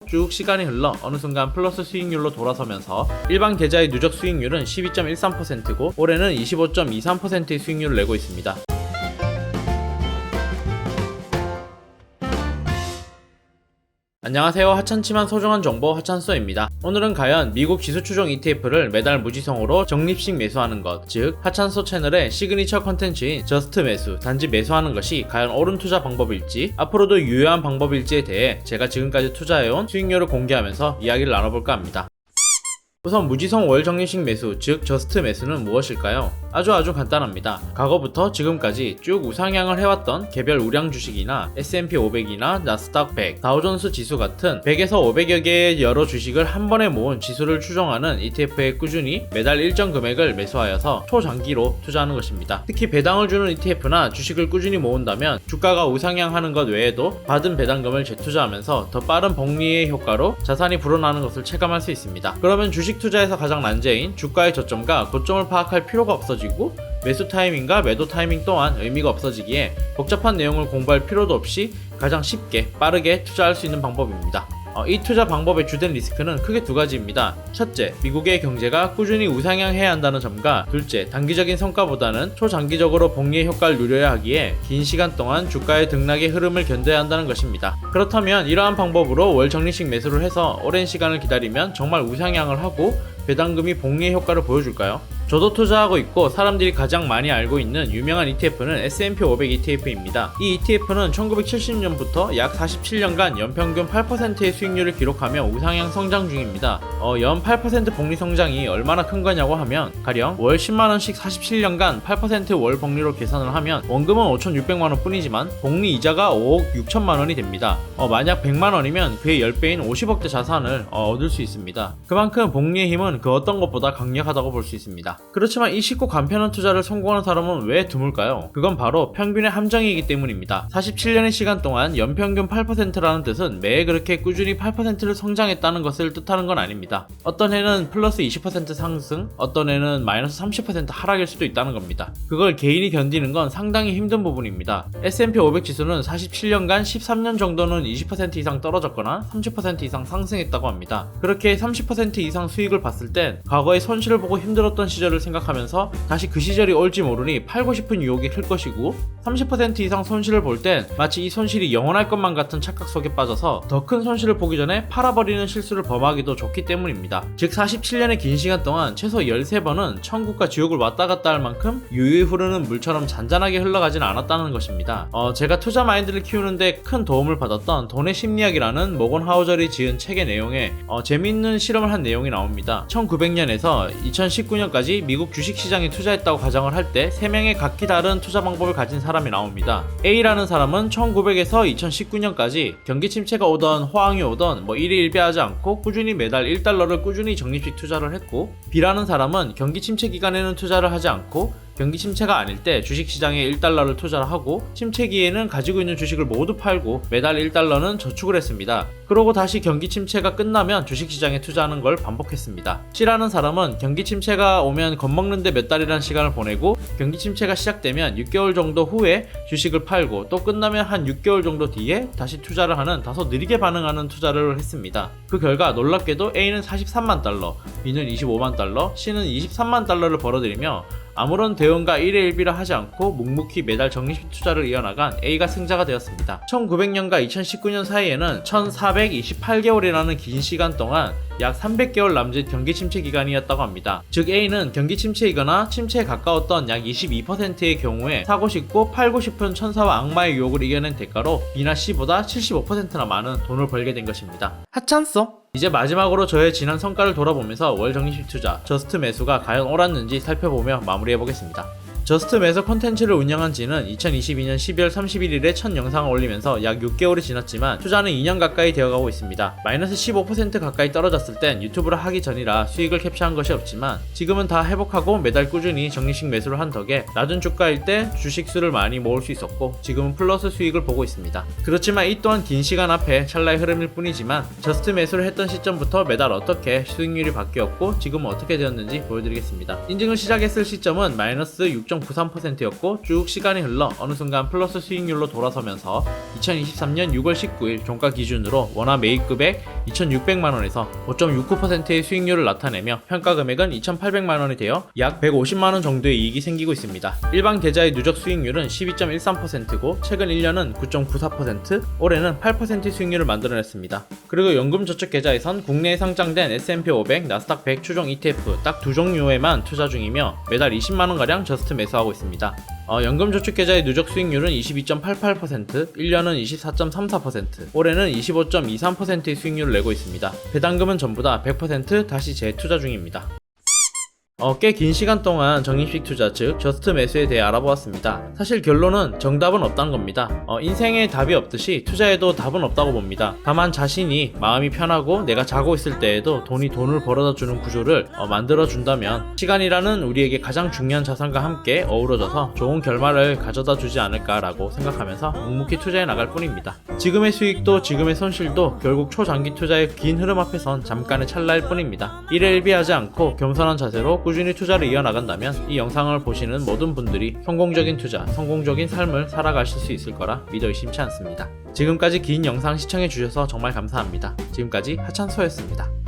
쭉 시간이 흘러 어느 순간 플러스 수익률로 돌아서면서 일반 계좌의 누적 수익률은 12.13%고 올해는 25.23%의 수익률을 내고 있습니다. 안녕하세요. 하찮지만 소중한 정보 하찬소입니다. 오늘은 과연 미국 지수 추종 ETF를 매달 무지성으로 적립식 매수하는 것, 즉 하찬소 채널의 시그니처 컨텐츠인 저스트 매수, 단지 매수하는 것이 과연 옳은 투자 방법일지, 앞으로도 유효한 방법일지에 대해 제가 지금까지 투자해온 수익률을 공개하면서 이야기를 나눠볼까 합니다. 우선 무지성 월 적립식 매수, 즉 저스트 매수는 무엇일까요? 아주 간단합니다. 과거부터 지금까지 쭉 우상향을 해왔던 개별 우량 주식이나 S&P 500이나 나스닥 100, 다우존스 지수 같은 100에서 500여 개의 여러 주식을 한 번에 모은 지수를 추종하는 ETF에 꾸준히 매달 일정 금액을 매수하여서 초장기로 투자하는 것입니다. 특히 배당을 주는 ETF나 주식을 꾸준히 모은다면 주가가 우상향하는 것 외에도 받은 배당금을 재투자하면서 더 빠른 복리의 효과로 자산이 불어나는 것을 체감할 수 있습니다. 그러면 주식 투자에서 가장 난제인 주가의 저점과 고점을 파악할 필요가 없어지고 매수 타이밍과 매도 타이밍 또한 의미가 없어지기에 복잡한 내용을 공부할 필요도 없이 가장 쉽게 빠르게 투자할 수 있는 방법입니다. 이 투자 방법의 주된 리스크는 크게 두 가지입니다. 첫째, 미국의 경제가 꾸준히 우상향해야 한다는 점과 둘째, 단기적인 성과보다는 초장기적으로 복리의 효과를 누려야 하기에 긴 시간 동안 주가의 등락의 흐름을 견뎌야 한다는 것입니다. 그렇다면 이러한 방법으로 월 적립식 매수를 해서 오랜 시간을 기다리면 정말 우상향을 하고 배당금이 복리의 효과를 보여줄까요? 저도 투자하고 있고 사람들이 가장 많이 알고 있는 유명한 ETF는 S&P 500 ETF입니다. 이 ETF는 1970년부터 약 47년간 연평균 8%의 수익률을 기록하며 우상향 성장 중입니다. 연 8% 복리 성장이 얼마나 큰 거냐고 하면 가령 월 10만원씩 47년간 8% 월 복리로 계산을 하면 원금은 5,600만원 뿐이지만 복리 이자가 5억 6천만원이 됩니다. 만약 100만원이면 그의 10배인 50억대 자산을 얻을 수 있습니다. 그만큼 복리의 힘은 그 어떤 것보다 강력하다고 볼 수 있습니다. 그렇지만 이 쉽고 간편한 투자를 성공하는 사람은 왜 드물까요? 그건 바로 평균의 함정이기 때문입니다. 47년의 시간 동안 연평균 8%라는 뜻은 매해 그렇게 꾸준히 8%를 성장했다는 것을 뜻하는 건 아닙니다. 어떤 해는 플러스 20% 상승, 어떤 해는 마이너스 30% 하락일 수도 있다는 겁니다. 그걸 개인이 견디는 건 상당히 힘든 부분입니다. S&P 500 지수는 47년간 13년 정도는 20% 이상 떨어졌거나 30% 이상 상승했다고 합니다. 그렇게 30% 이상 수익을 봤을 땐 과거의 손실을 보고 힘들었던 시절을 생각하면서 다시 그 시절이 올지 모르니 팔고 싶은 유혹이 클 것이고 30% 이상 손실을 볼 땐 마치 이 손실이 영원할 것만 같은 착각 속에 빠져서 더 큰 손실을 보기 전에 팔아버리는 실수를 범하기도 좋기 때문입니다. 즉 47년의 긴 시간 동안 최소 13번은 천국과 지옥을 왔다 갔다 할 만큼 유유히 흐르는 물처럼 잔잔하게 흘러가진 않았다는 것입니다. 제가 투자 마인드를 키우는데 큰 도움을 받았던 돈의 심리학이라는 모건 하우절이 지은 책의 내용에 재미있는 실험을 한 내용이 나옵니다. 1900년에서 2019년까지 미국 주식시장에 투자했다고 가정을 할 때 3명의 각기 다른 투자 방법을 가진 사람이 나옵니다. A라는 사람은 1900에서 2019년까지 경기 침체가 오던 호황이 오던 일희일비하지 않고 꾸준히 매달 1달러를 꾸준히 적립식 투자를 했고, B라는 사람은 경기 침체 기간에는 투자를 하지 않고 경기 침체가 아닐 때 주식시장에 1달러를 투자를 하고 침체기에는 가지고 있는 주식을 모두 팔고 매달 1달러는 저축을 했습니다. 그러고 다시 경기 침체가 끝나면 주식시장에 투자하는 걸 반복했습니다. C라는 사람은 경기 침체가 오면 겁먹는데 몇 달이라는 시간을 보내고 경기 침체가 시작되면 6개월 정도 후에 주식을 팔고 또 끝나면 한 6개월 정도 뒤에 다시 투자를 하는 다소 느리게 반응하는 투자를 했습니다. 그 결과 놀랍게도 A는 43만 달러, B는 25만 달러, C는 23만 달러를 벌어들이며 아무런 대응과 일희일비를 하지 않고 묵묵히 매달 적립식 투자를 이어나간 A가 승자가 되었습니다. 1900년과 2019년 사이에는 1428개월이라는 긴 시간 동안 약 300개월 남짓 경기 침체 기간이었다고 합니다. 즉 A는 경기 침체이거나 침체에 가까웠던 약 22%의 경우에 사고 싶고 팔고 싶은 천사와 악마의 유혹을 이겨낸 대가로 B나 C보다 75%나 많은 돈을 벌게 된 것입니다. 하찮소? 이제 마지막으로 저의 지난 성과를 돌아보면서 월 적립식 투자, 저스트 매수가 과연 옳았는지 살펴보며 마무리해보겠습니다. 저스트 매수 콘텐츠를 운영한 지는 2022년 12월 31일에 첫 영상을 올리면서 약 6개월이 지났지만 투자는 2년 가까이 되어가고 있습니다. 마이너스 15% 가까이 떨어졌을 땐 유튜브를 하기 전이라 수익을 캡처한 것이 없지만 지금은 다 회복하고 매달 꾸준히 적립식 매수를 한 덕에 낮은 주가일 때 주식수를 많이 모을 수 있었고 지금은 플러스 수익을 보고 있습니다. 그렇지만 이 또한 긴 시간 앞에 찰나의 흐름일 뿐이지만 저스트 매수를 했던 시점부터 매달 어떻게 수익률이 바뀌었고 지금은 어떻게 되었는지 보여드리겠습니다. 인증을 시작했을 시점은 마이너스 6. 12.93%였고 쭉 시간이 흘러 어느 순간 플러스 수익률로 돌아서면서 2023년 6월 19일 종가 기준으로 원화 매입 금액 2,600만원에서 5.69%의 수익률을 나타내며 평가 금액은 2,800만원이 되어 약 150만원 정도의 이익이 생기고 있습니다. 일반 계좌의 누적 수익률은 12.13%고 최근 1년은 9.94%, 올해는 8% 수익률을 만들어냈습니다. 그리고 연금저축계좌에선 국내에 상장된 S&P 500, 나스닥 100 추종 ETF 딱 두 종류에만 투자 중이며 매달 20만원가량 저스트 매수하고 있습니다. 연금저축계좌의 누적 수익률은 22.88%, 1년은 24.34%, 올해는 25.23%의 수익률을 내고 있습니다. 배당금은 전부 다 100% 다시 재투자 중입니다. 꽤 긴 시간 동안 적립식 투자 즉 저스트 매수에 대해 알아보았습니다. 사실 결론은 정답은 없다는 겁니다. 인생에 답이 없듯이 투자에도 답은 없다고 봅니다. 다만 자신이 마음이 편하고 내가 자고 있을 때에도 돈이 돈을 벌어다 주는 구조를 만들어 준다면 시간이라는 우리에게 가장 중요한 자산과 함께 어우러져서 좋은 결말을 가져다 주지 않을까라고 생각하면서 묵묵히 투자해 나갈 뿐입니다. 지금의 수익도 지금의 손실도 결국 초장기 투자의 긴 흐름 앞에선 잠깐의 찰나일 뿐입니다. 일에 일비하지 않고 겸손한 자세로 꾸준히 투자를 이어나간다면 이 영상을 보시는 모든 분들이 성공적인 투자, 성공적인 삶을 살아가실 수 있을 거라 믿어 의심치 않습니다. 지금까지 긴 영상 시청해주셔서 정말 감사합니다. 지금까지 하찬소였습니다.